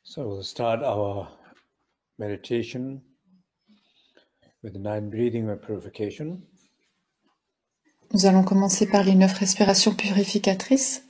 So we'll start our meditation with the 9 breathing of purification. Nous allons commencer par les 9 respirations purificatrices.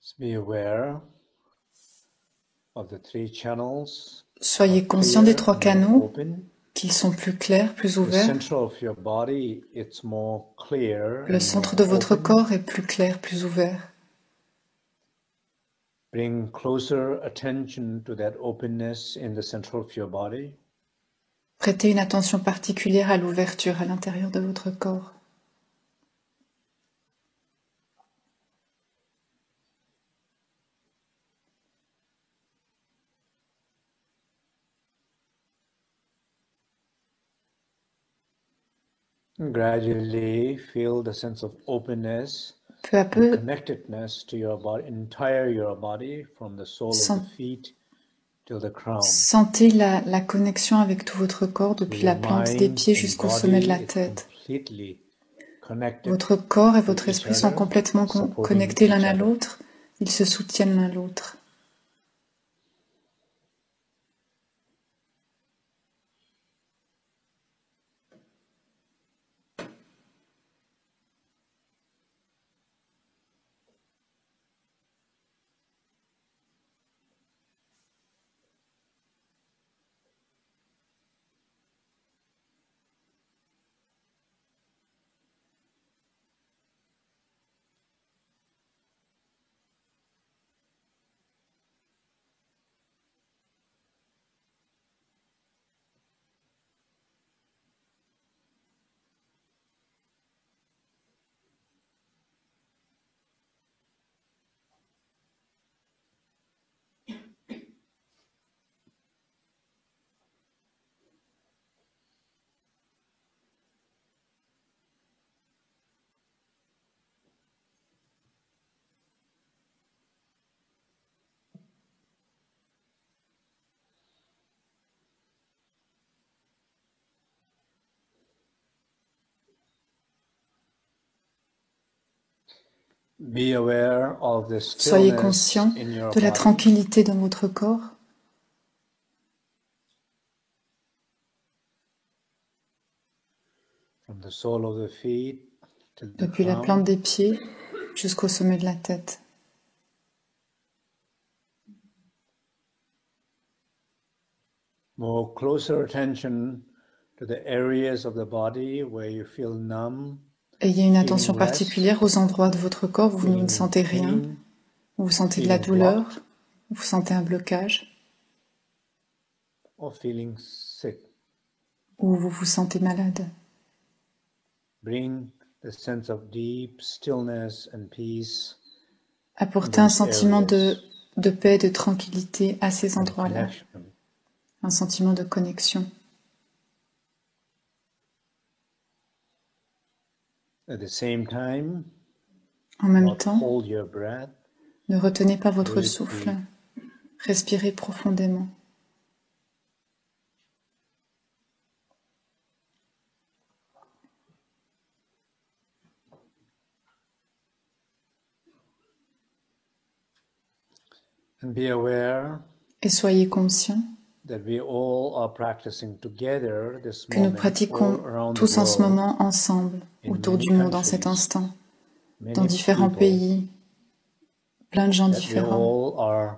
Let's be aware of the 3 channels. Soyez conscient des 3 canaux, qu'ils sont plus clairs, plus ouverts. The center of your body, it's more clear. Le centre de votre corps est plus clair, plus ouvert. Bring closer attention to that openness in the center of your body. Prêtez une attention particulière à l'ouverture à l'intérieur de votre corps. Gradually feel the sense of openness, peu à peu, connectedness to your body, your body, from the sole of the feet to the crown. Sentez la connexion avec tout votre corps, depuis la plante des pieds jusqu'au sommet de la tête. Votre corps et votre esprit sont complètement connectés l'un à l'autre. Ils se soutiennent l'un l'autre. Be aware of the Soyez stillness conscient in your de la body, tranquillité dans votre corps, from the sole of the feet to the depuis la plante crown. des pieds jusqu'au sommet de la tête. More closer attention to the areas of the body where you feel numb, Ayez une feeling attention less, particulière aux endroits de votre corps où vous ne feeling sentez rien, pain, où vous sentez de la feeling douleur, blocked, où vous sentez un blocage, or feeling sick. où vous vous sentez malade. Bring the sense of deep stillness and peace in Apportez un those sentiment areas, de paix, de tranquillité à ces and endroits-là, connection. un sentiment de connexion. At the same time, En même not temps, hold your breath, ne retenez pas votre breathe souffle, deep. respirez profondément. And be aware Et soyez conscients that we all are practicing together this que nous moment all pratiquons around the tous en ce world, moment ensemble, in autour many du monde en cet countries, instant, dans many différents people, pays, plein de gens that we différents, all are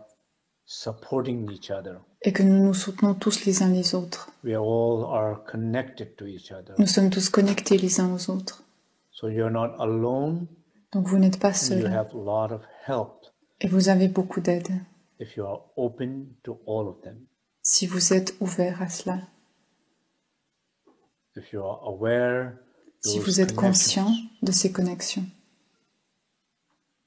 supporting each other. et que nous nous soutenons tous les uns les autres. We all are connected to each other. Nous sommes tous connectés les uns aux autres. So you're not alone, Donc vous n'êtes pas and you seuls, have a lot of help et vous avez beaucoup d'aide if you are open to all of them. si vous êtes ouverts à cela, If you are aware si those vous êtes conscient connections. de ces connexions.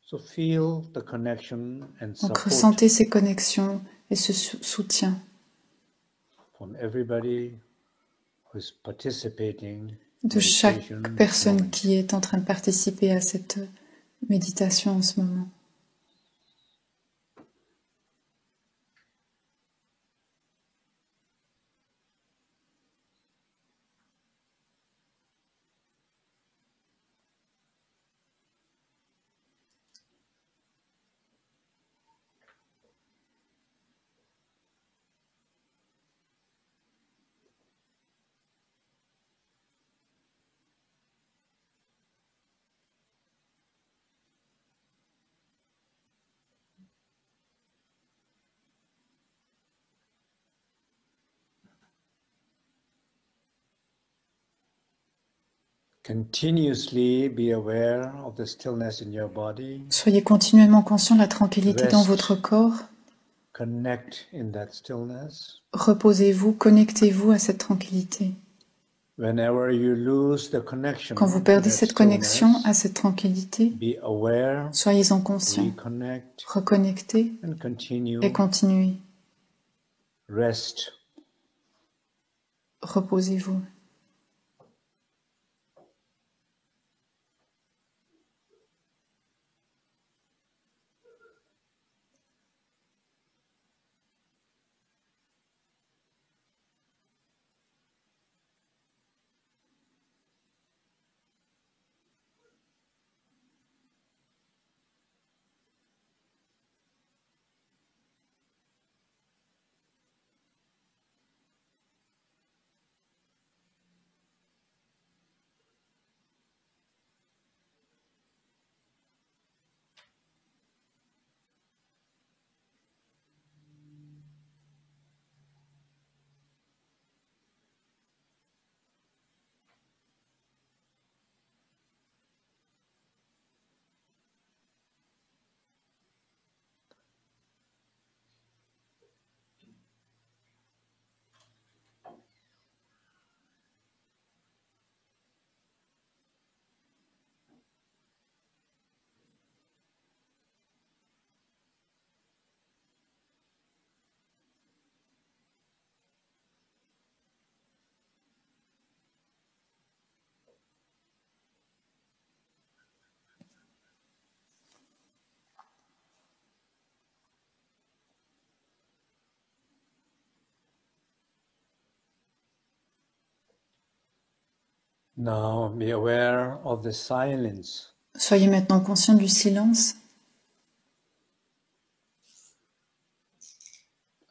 So feel the connection and Donc support ressentez ces connexions et ce soutien from everybody who is participating de chaque meditation this personne moment. qui est en train de participer à cette méditation en ce moment. Continuously be aware of the stillness in your body. Soyez continuellement conscient de la tranquillité dans Rest. votre corps. Connect in that stillness. Reposez-vous, connectez-vous à cette tranquillité. Whenever you lose the connection Quand vous to perdez that cette connexion stillness, à cette tranquillité, be aware, soyez-en conscient. reconnect, Reconnectez and continue. et continuez. Rest. Reposez-vous. Now be aware of the silence Soyez maintenant conscient du silence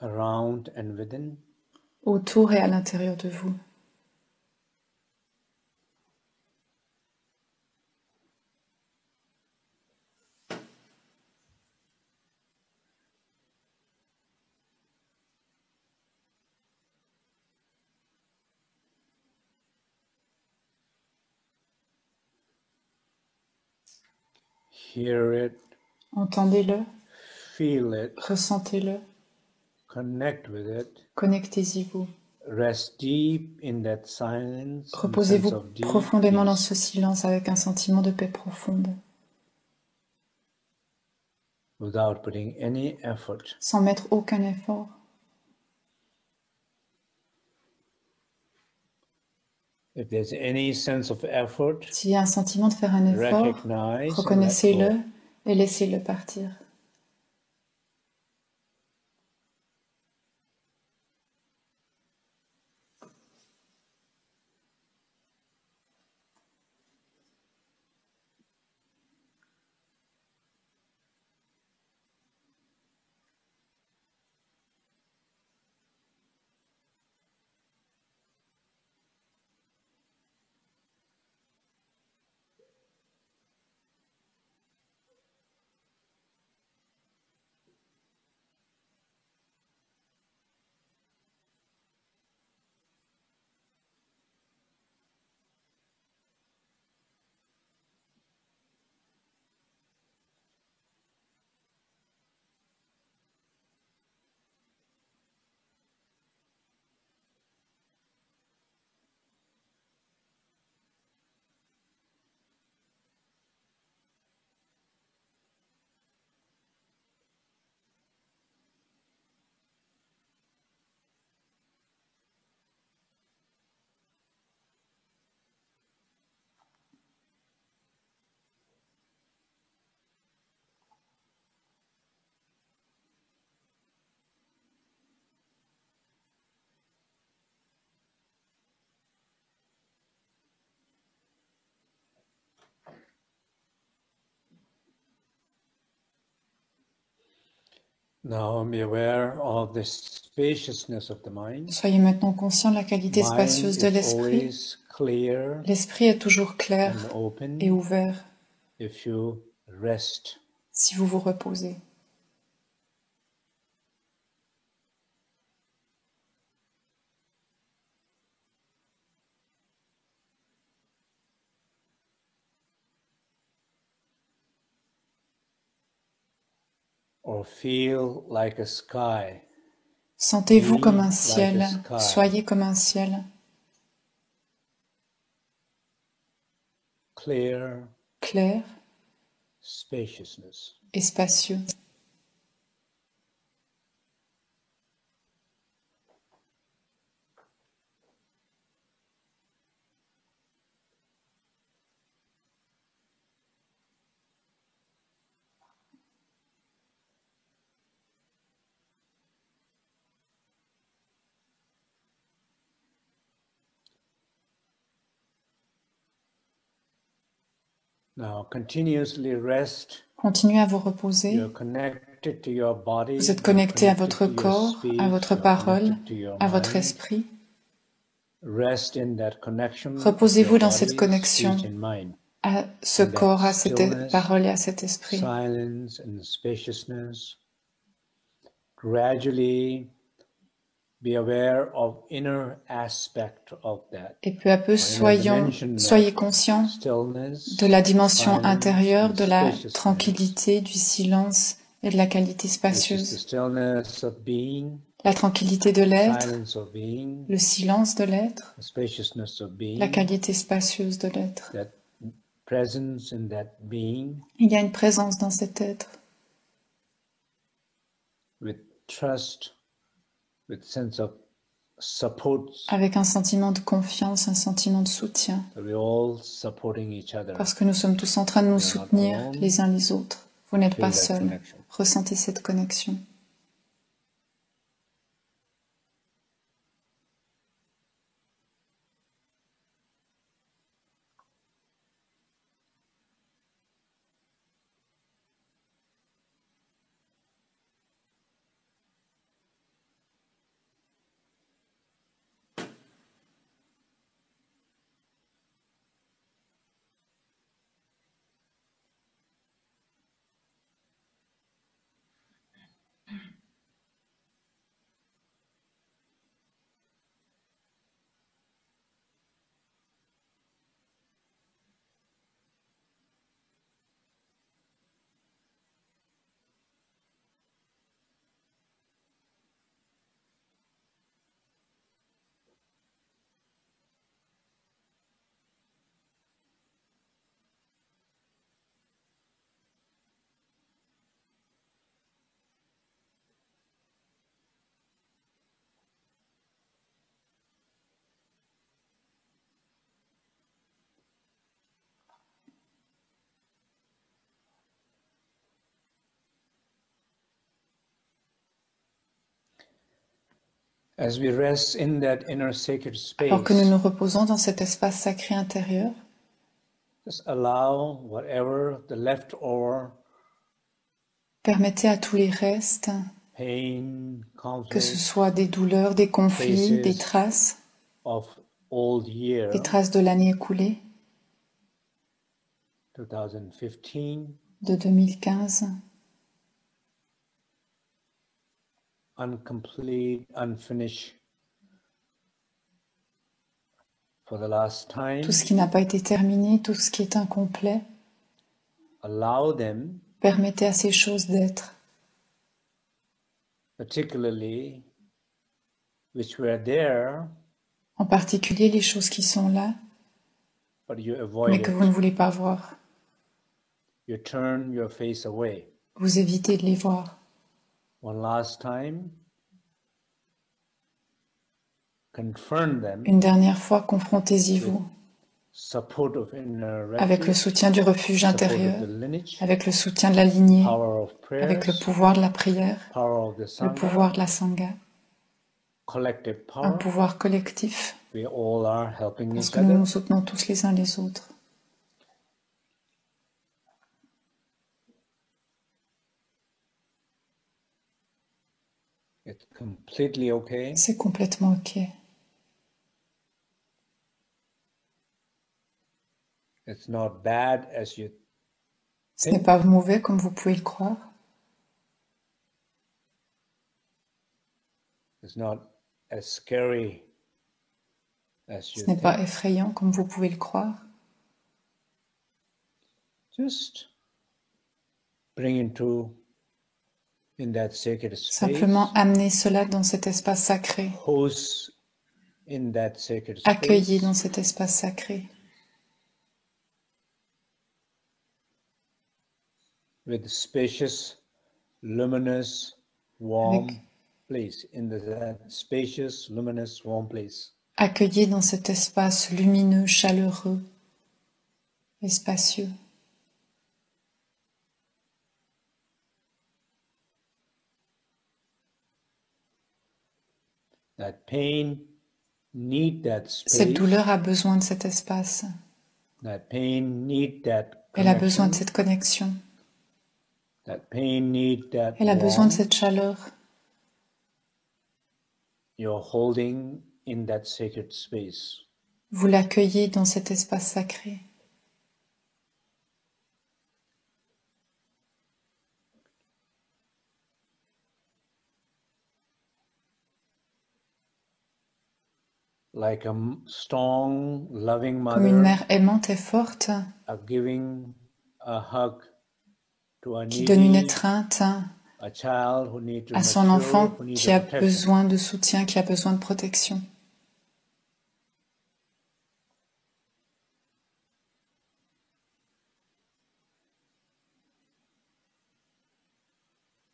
around and within. Autour et à l'intérieur de vous. Hear it, Entendez-le, feel it, ressentez-le, connect with it. connectez-y-vous. Rest deep in that silence and sense Reposez-vous of deep profondément dans peace. ce silence avec un sentiment de paix profonde, Without putting any effort. sans mettre aucun effort. If there's any sense of effort, S'il y a un sentiment de faire un effort, recognize and let reconnaissez-le go. et laissez-le partir. Now be aware of the spaciousness of the mind. Soyez maintenant conscient de la qualité Mind spacieuse de is l'esprit. always clear L'esprit est toujours clair and open et ouvert if you rest. si vous vous reposez. Or feel like a sky. Sentez-vous comme un Be ciel, like a sky. soyez comme un ciel, Clear clair spaciousness. et spacieux. Now continuously rest. Continuez à vous reposer. You're connected to your body. Vous êtes You're connecté à connected votre to your corps, speech, à votre you're parole, connected to your à votre mind. esprit. Rest in that connection of Reposez-vous your dans cette body, connexion speech and mind. à ce And that corps, à cette stillness, parole et à cet esprit. silence and spaciousness. Gradually be aware of inner aspect of that. Et peu à peu, soyez conscients de la dimension intérieure, de la tranquillité, du silence et de la qualité spacieuse. La tranquillité de l'être, le silence de l'être, la qualité spacieuse de l'être. Il y a une présence dans cet être. With trust, with sense of support, avec un sentiment de confiance, un sentiment de soutien, we're all supporting each other. parce que nous sommes tous en train de nous soutenir les uns les autres. Vous n'êtes pas seuls. Ressentez cette connexion. As we rest in that inner sacred space, alors que nous nous reposons dans cet espace sacré intérieur, just allow whatever the leftover permettez à tous les restes, pain, que ce conflict, soit des douleurs, des conflits, des traces de l'année écoulée, 2015, de 2015, incomplete, unfinished for the last time. Tout ce qui n'a pas été terminé, tout ce qui est incomplet, allow them, permettez à ces choses d'être, particularly which were there, en particulier les choses qui sont là, but you avoid mais que vous ne voulez pas voir. You turn your face away. Vous évitez de les voir. One last time, confront them. Une dernière fois, confrontez-y-vous avec le soutien du refuge intérieur, avec le soutien de la lignée, avec le pouvoir de la prière, le pouvoir de la sangha, un pouvoir collectif, parce que nous nous soutenons tous les uns les autres. C'est complètement OK. Ce n'est pas mauvais comme vous pouvez le croire. Ce n'est pas effrayant comme vous pouvez le croire. Just bring Simplement amener cela dans cet espace sacré. Accueillez dans cet espace sacré. With spacious, luminous, warm place. In that spacious, luminous, warm place. Accueillez dans cet espace lumineux, chaleureux et spacieux. That pain need that space. Cette douleur a besoin de cet espace. That pain need that Elle a besoin de cette connexion. That pain need that Elle a besoin de cette chaleur. You're holding in that sacred space. Vous l'accueillez dans cet espace sacré. Like a strong, loving mother, comme une mère aimante et forte giving a hug to a qui donne une étreinte à son enfant qui a besoin de soutien, qui a besoin de protection.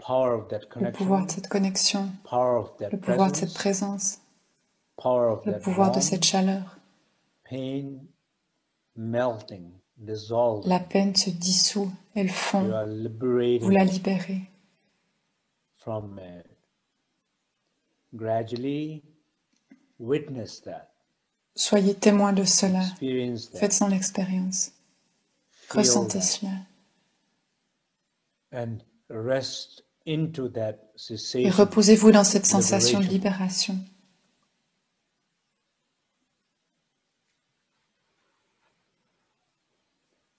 Le pouvoir de cette connexion, le pouvoir de cette présence, le pouvoir de cette chaleur. La peine se dissout, elle fond. Vous la libérez. Soyez témoin de cela. Faites-en l'expérience. Ressentez cela. Et reposez-vous dans cette sensation de libération.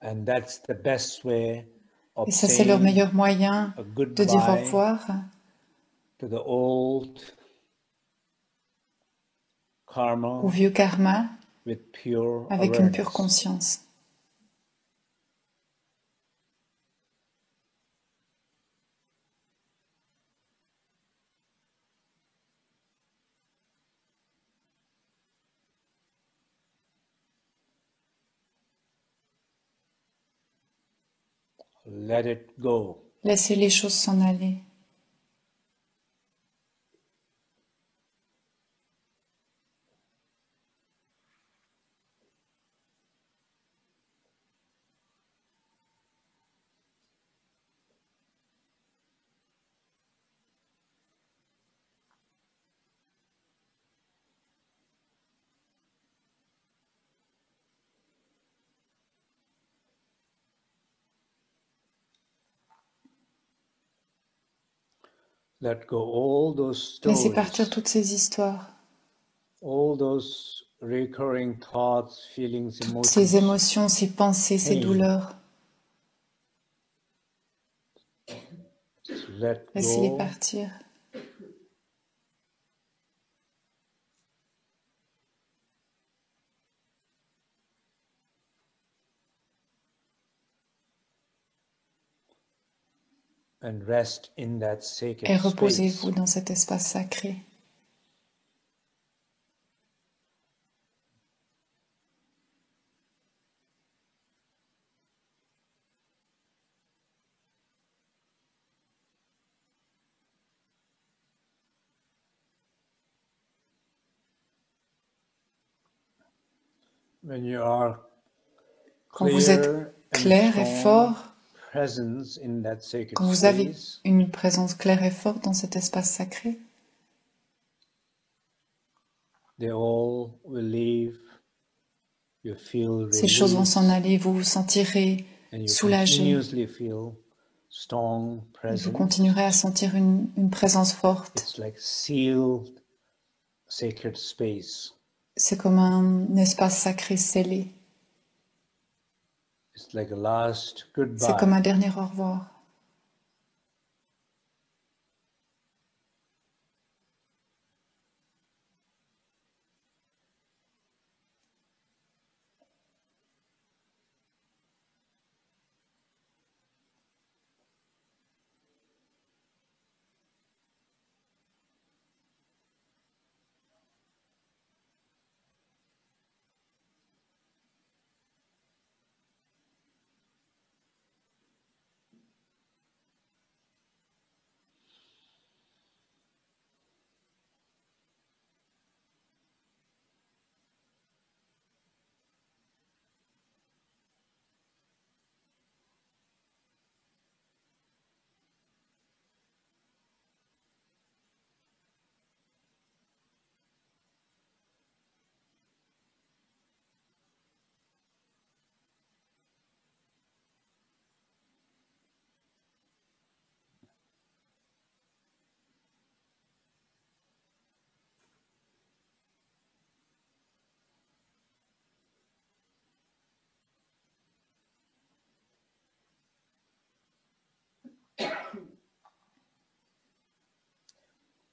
Et ça, c'est le meilleur moyen de dire au revoir au vieux karma avec une pure conscience. Let it go. Laissez les choses s'en aller. Laissez partir toutes ces histoires, toutes ces émotions, ces pensées, ces douleurs. Laissez-les partir. Et reposez-vous dans cet espace sacré. Quand vous êtes clair et fort, quand vous avez une présence claire et forte dans cet espace sacré, ces choses vont s'en aller, vous vous sentirez soulagé. Vous continuerez à sentir une présence forte. C'est comme un espace sacré scellé. C'est comme un dernier au revoir.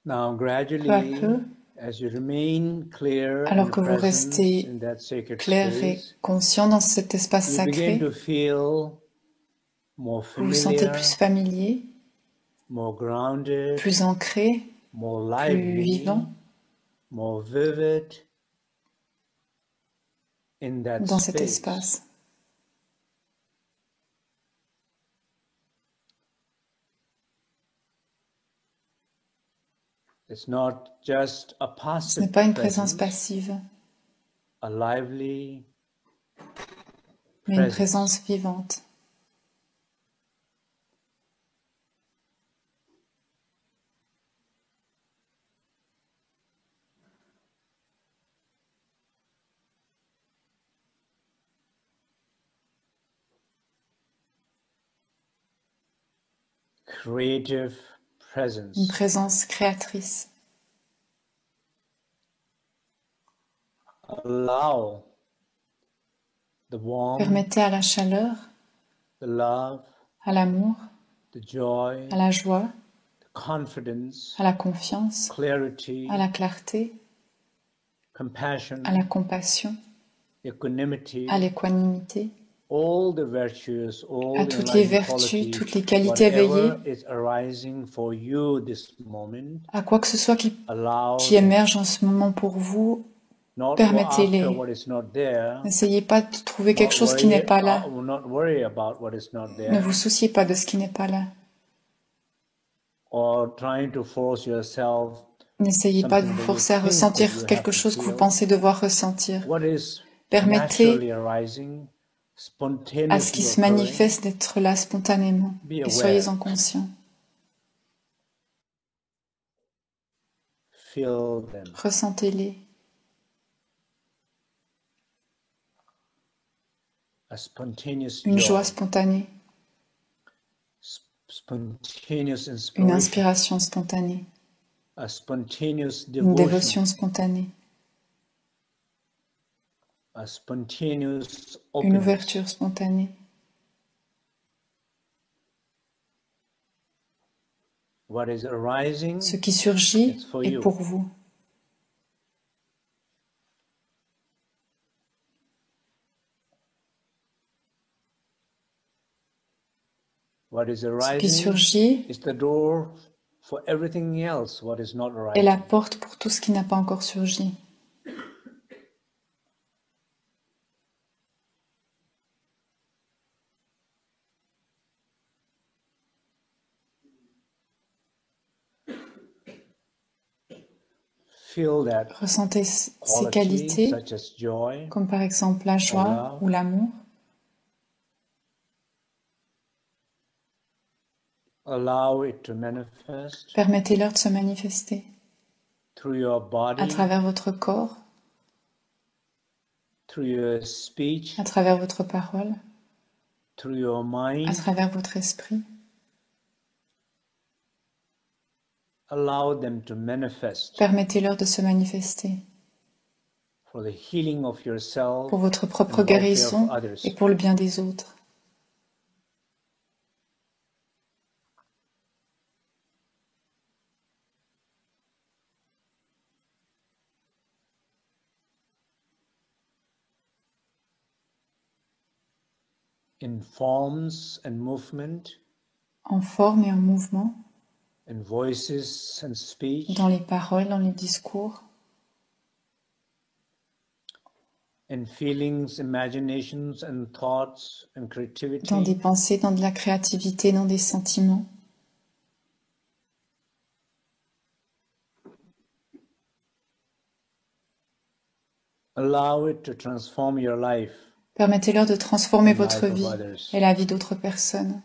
Peu à peu, alors que vous restez clair et conscient dans cet espace sacré, vous vous sentez plus familier, plus ancré, plus vivant dans cet espace. Ce n'est pas une présence passive, mais une présence vivante. Une présence créatrice. Permettez à la chaleur, à l'amour, à la joie, à la confiance, à la clarté, à la compassion, à l'équanimité, à toutes les vertus, toutes les qualités éveillées, à quoi que ce soit qui émerge en ce moment pour vous, permettez-les. N'essayez pas de trouver quelque chose qui n'est pas là. Ne vous souciez pas de ce qui n'est pas là. N'essayez pas de vous forcer à ressentir quelque chose que vous pensez devoir ressentir. Permettez à ce qui se manifeste d'être là spontanément et soyez-en conscients. Ressentez-les. Une joie spontanée. une inspiration spontanée, une dévotion spontanée, une ouverture spontanée. Ce qui surgit est pour vous. Ce qui surgit est la porte pour tout ce qui n'a pas encore surgi. Ressentez ces qualités, comme par exemple la joie ou l'amour. Permettez-leur de se manifester à travers votre corps, à travers votre parole, à travers votre esprit. Permettez-leur de se manifester pour votre propre guérison et pour le bien des autres. En forme et en mouvement, dans les paroles, dans les discours, dans des pensées, dans de la créativité, dans des sentiments. Permettez-leur de transformer votre vie et la vie d'autres personnes.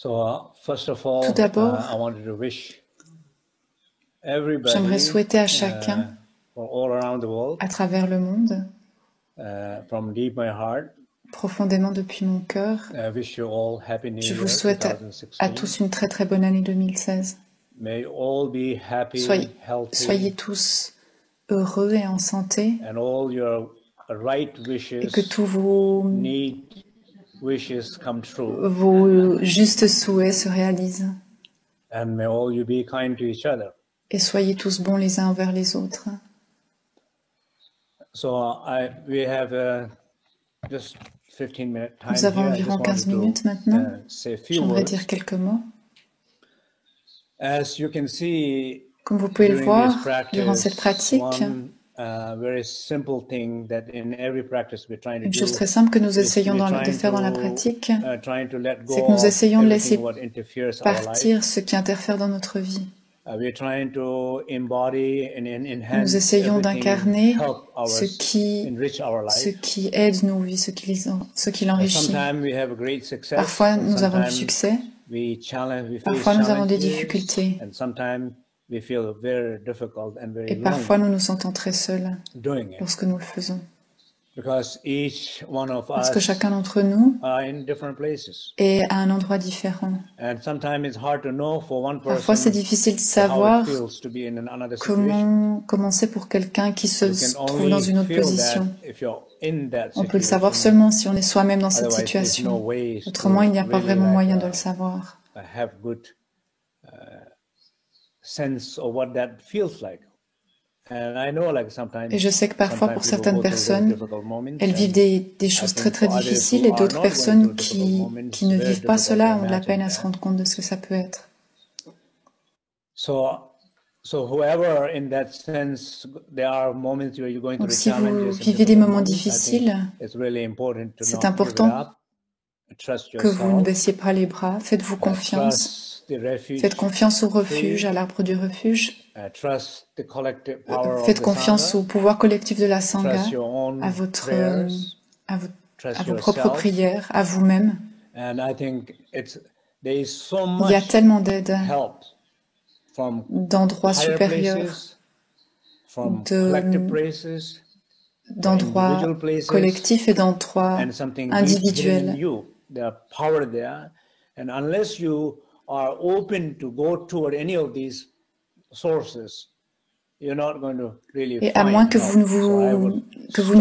Tout d'abord, j'aimerais souhaiter à chacun, à travers le monde, profondément depuis mon cœur, je vous souhaite à tous une très très bonne année 2016. Soyez tous heureux et en santé, et que tous vos justes souhaits se réalisent. Et soyez tous bons les uns envers les autres. Nous avons environ 15 minutes maintenant. J'aimerais dire quelques mots. Comme vous pouvez le voir, durant cette pratique, une chose très simple que nous essayons de faire dans la pratique, c'est que nous essayons de laisser partir ce qui interfère dans notre vie. Nous essayons d'incarner ce qui aide nos vies, ce qui l'enrichit. Parfois, nous avons du succès. Parfois, nous avons des difficultés. Et parfois, nous nous sentons très seuls lorsque nous le faisons. Because each one of Parce que us chacun d'entre nous are in different places. est à un endroit différent. And sometimes it's hard to know for one Parfois, c'est person difficile de how it savoir feels to be in another situation. comment c'est pour quelqu'un qui You se can trouve dans only une autre feel position. that if you're in that On peut le savoir situation. seulement si on est soi-même dans cette Otherwise, there's no situation. way to Autrement, il n'y a pas really vraiment like moyen de le savoir. have good sense of what that feels like. And I know, like sometimes, Et je sais que parfois, pour people certaines go through personnes, very difficult moments, elles vivent des choses très très difficiles, et d'autres personnes qui ne vivent pas cela ont de la peine à se rendre compte de ce que ça peut être. Donc si vous vivez des moments difficiles, c'est important que vous ne baissiez pas les bras, faites-vous confiance. Faites confiance au refuge, à l'arbre du refuge. Faites confiance au pouvoir collectif de la Sangha, à vos propres prières, à vous-même. Il y a tellement d'aide d'endroits supérieurs, d'endroits collectifs et d'endroits individuels. Are open to go toward any of these sources, you're not going to really et à moins que vous ne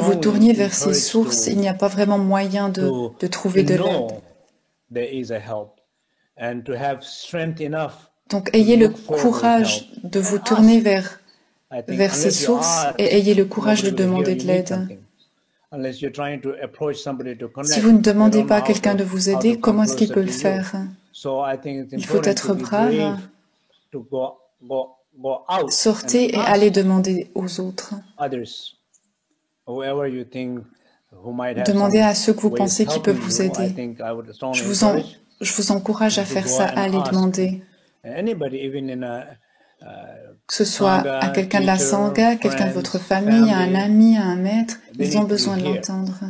vous tourniez vers ces sources, il n'y a pas vraiment moyen de trouver de l'aide. Donc ayez le courage de vous tourner vers ces sources et ayez le courage de demander de l'aide. Si vous ne demandez pas à quelqu'un de vous aider, comment est-ce qu'il peut le faire? Il faut être brave, sortez et allez demander aux autres. Demandez à ceux que vous pensez qui peuvent vous aider. Je vous encourage à faire ça, à aller demander. Que ce soit à quelqu'un de la Sangha, quelqu'un de votre famille, à un ami, à un maître, ils ont besoin de l'entendre.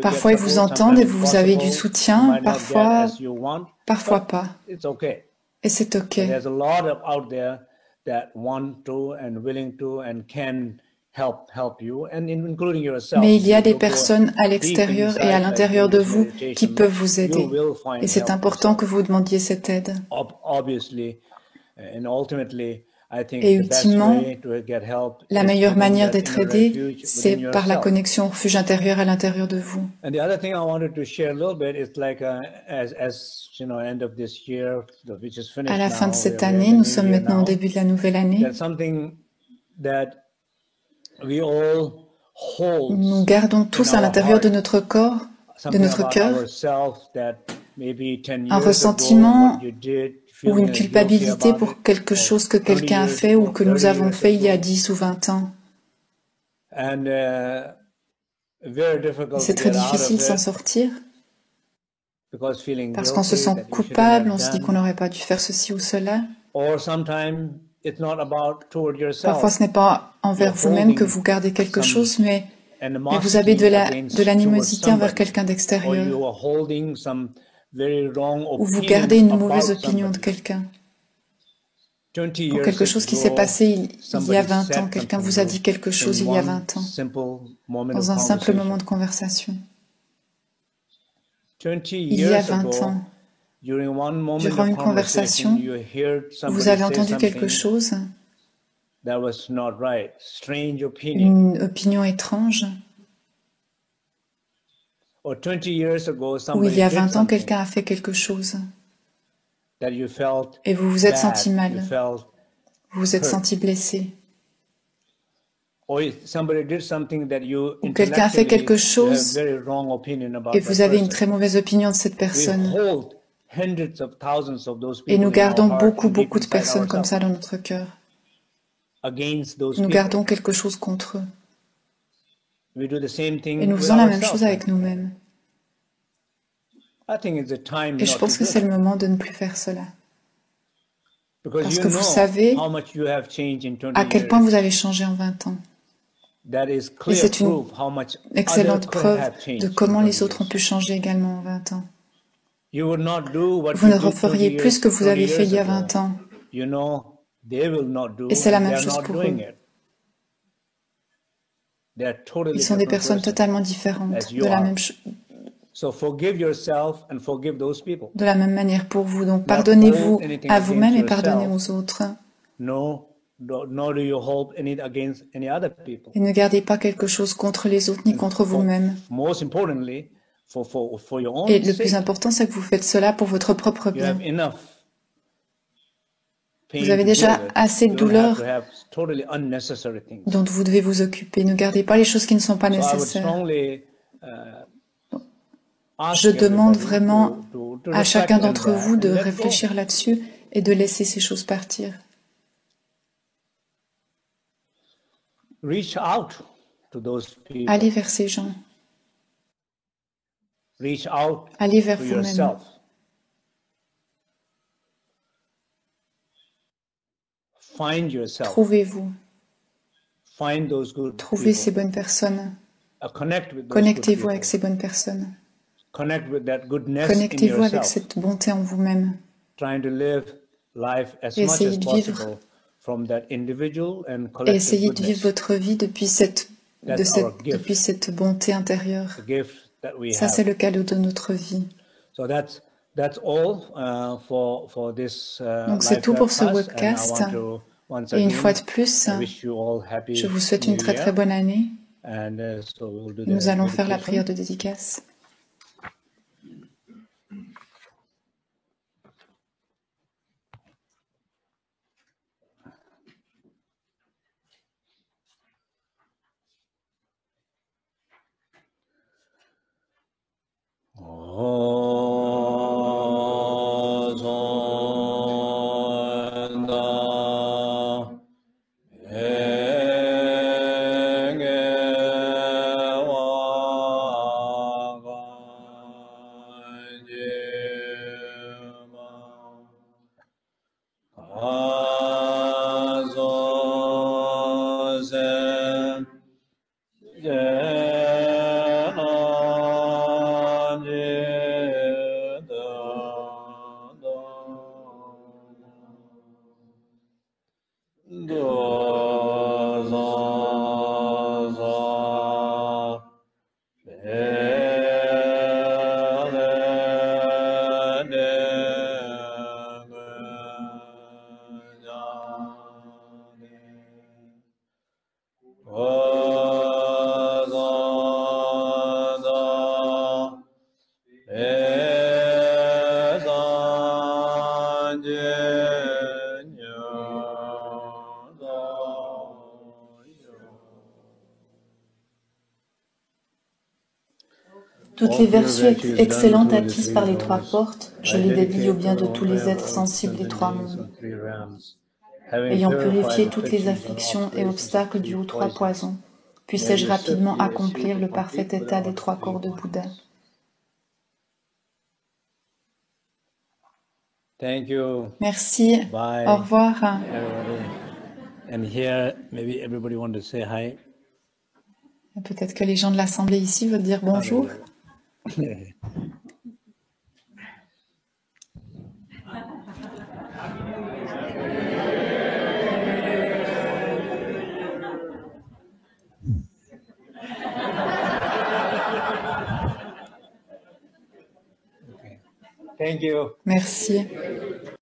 Parfois ils vous entendent et vous avez du soutien, parfois pas. Et c'est ok. Mais il y a des personnes à l'extérieur et à l'intérieur de vous qui peuvent vous aider. Et c'est important que vous demandiez cette aide. Et ultimement, la meilleure manière d'être aidé, c'est par la connexion au refuge intérieur à l'intérieur de vous. À la fin de cette année, nous sommes maintenant au début de la nouvelle année. Nous gardons tous à l'intérieur de notre corps, de notre cœur, un ressentiment ou une culpabilité pour quelque chose que quelqu'un a fait ou que nous avons fait il y a 10 ou 20 ans. C'est très difficile de s'en sortir parce qu'on se sent coupable, on se dit qu'on n'aurait pas dû faire ceci ou cela. Parfois, ce n'est pas envers vous-même que vous gardez quelque chose, mais vous avez de l'animosité envers quelqu'un d'extérieur, ou vous gardez une mauvaise opinion de quelqu'un. Pour quelque chose qui s'est passé il y a 20 ans, quelqu'un vous a dit quelque chose il y a 20 ans, dans un simple moment de conversation. Il y a 20 ans, durant une conversation, vous avez entendu quelque chose, une opinion étrange, ou il y a 20 ans, quelqu'un a fait quelque chose, et vous vous êtes senti mal, vous vous êtes senti blessé. Ou quelqu'un a fait quelque chose et vous avez une très mauvaise opinion de cette personne. Et nous gardons beaucoup de personnes comme ça dans notre cœur. Nous gardons quelque chose contre eux. Et nous faisons la même chose avec nous-mêmes. Et je pense que c'est le moment de ne plus faire cela. Parce que vous savez à quel point vous avez changé en 20 ans. Et c'est une excellente preuve de comment les autres ont pu changer également en 20 ans. Vous ne referiez plus ce que vous avez fait il y a 20 ans. Et c'est la même chose pour eux. Ils sont des personnes totalement différentes, de la même manière pour vous. Donc pardonnez-vous à vous-même et pardonnez aux autres. Et ne gardez pas quelque chose contre les autres ni contre vous-même. Et le plus important, c'est que vous faites cela pour votre propre bien. Vous avez déjà assez de douleurs dont vous devez vous occuper. Ne gardez pas les choses qui ne sont pas nécessaires. Je demande vraiment à chacun d'entre vous de réfléchir là-dessus et de laisser ces choses partir. Allez vers ces gens. Allez vers vous-même. Trouvez-vous. Trouvez ces bonnes personnes. Connectez-vous avec ces bonnes personnes. Connectez-vous avec cette bonté en vous-même. Essayez de vivre votre vie depuis cette bonté intérieure. Ça, c'est le cadeau de notre vie. Donc, c'est tout pour ce webcast. Et une fois de plus, je vous souhaite une très très bonne année. Nous allons faire la prière de dédicace. Toutes les vertus excellentes acquises par les trois portes, je les dédie au bien de tous les êtres sensibles des trois mondes. Ayant purifié toutes les afflictions et obstacles dus aux trois poisons, puissais-je rapidement accomplir le parfait état des trois corps de Bouddha. Merci. Au revoir. Peut-être que les gens de l'Assemblée ici veulent dire bonjour. Merci.